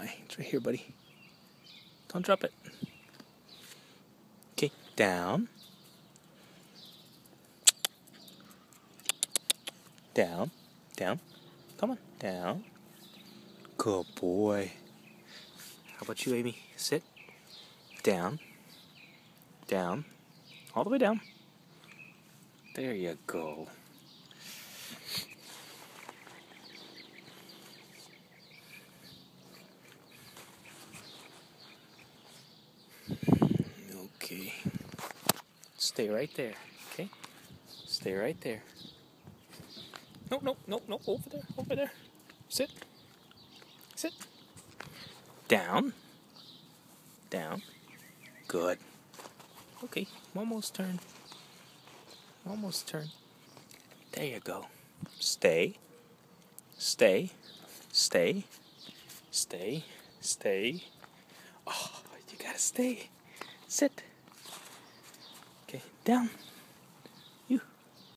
my. It's right here, buddy. Don't drop it. Okay, down. Down. Down. Come on, down. Good boy. How about you, Amy? Sit. Down. Down. All the way down. There you go. Okay. Stay right there, okay? Stay right there. Nope, nope, nope, nope. Over there, over there. Sit. Sit. Down. Down. Good. Okay, almost turn. Almost turn. There you go. Stay. Stay. Stay. Stay. Stay. Oh, you gotta stay. Sit. Okay, down.